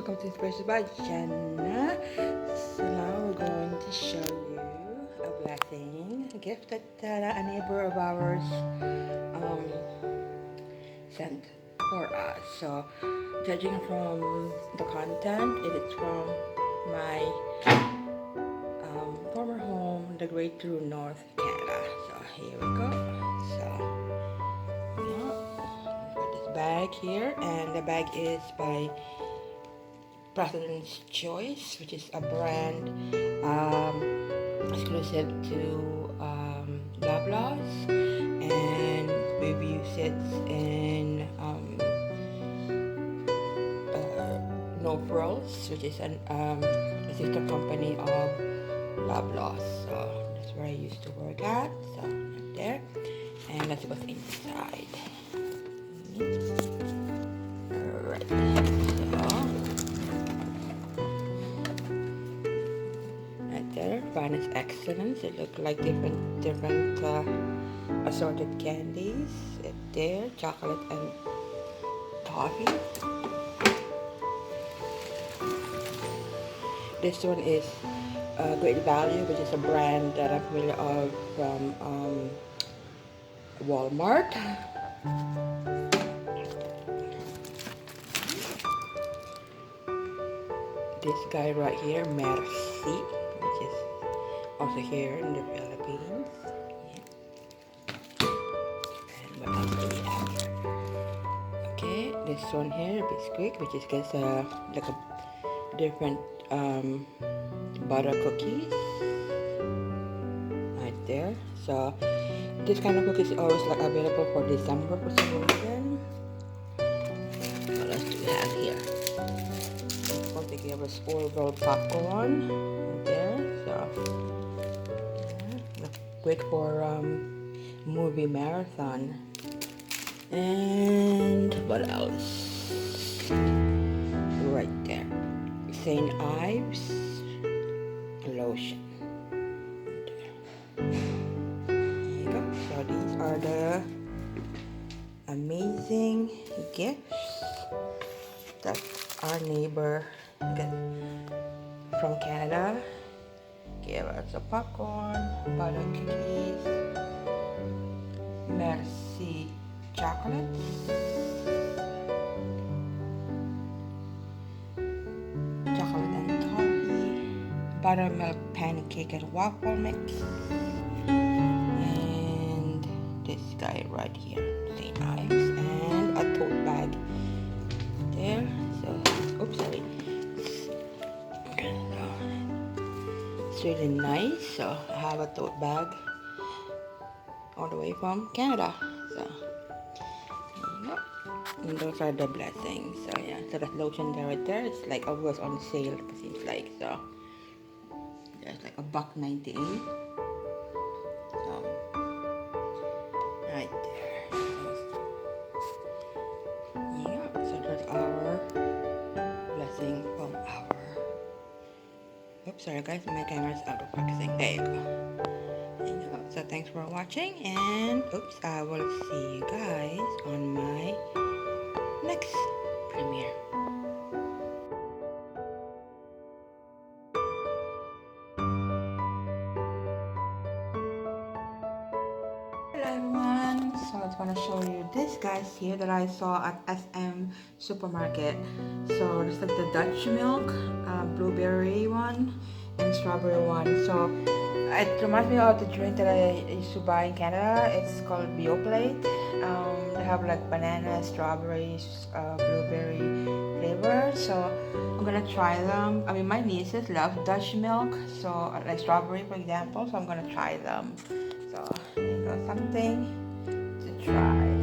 welcome to Inspiration by Jenna. So now we're going to show you a blessing, a gift that a neighbor of ours um, sent for us. So judging from the content, it is from my former home, the Great True North, Canada. So here we go. So yeah, got this bag here, and the bag is by President's Choice, which is a brand exclusive to Loblaws, and we've used it in No Frills, which is a sister company of Loblaws. So that's where I used to work at. So right there, and let's go inside. Alright, so there, Vanna's Excellence. It looked like different assorted candies. There, chocolate and toffee. This one is Great Value, which is a brand that I'm familiar of from Walmart. This guy right here, Merci, which is also here in the Philippines. Yeah. And what else do we have here? Okay, this one here, Bisquick, which is like a different butter cookies. Right there. So this kind of cookies is always like available for December for some reason. What else do we have here? They gave us Orville popcorn right there, so yeah, great for movie marathon. And what else? Right there, St. Ives lotion. There you go. So these are the amazing gifts that our neighbor from Canada gave us a popcorn, butter cookies, Merci chocolates, chocolate and toffee, buttermilk pancake and waffle mix, and this guy right here, St. Ives, and a tote bag there. So, oops, sorry. It's really nice. So I have a tote bag all the way from Canada. So there you go. And those are the blessings. So yeah, so that lotion there right there, it's like always on sale, it seems like. So there's like $1.98. So right there. Yeah, so that's our blessing from our. Oops, sorry guys, my camera's out of focusing. There you go. There you go. So thanks for watching, and oops, I will see you guys on my next premiere. Hello everyone, so I was going to show you this guys here that I saw at SM Supermarket. So this is the Dutch milk, blueberry one, and strawberry one. So it reminds me of the drink that I used to buy in Canada. It's called Bioplate. They have like banana, strawberries, blueberry flavor. So I'm gonna try them. I mean, my nieces love Dutch milk, so like strawberry, for example. So I'm gonna try them. So there you go, something to try.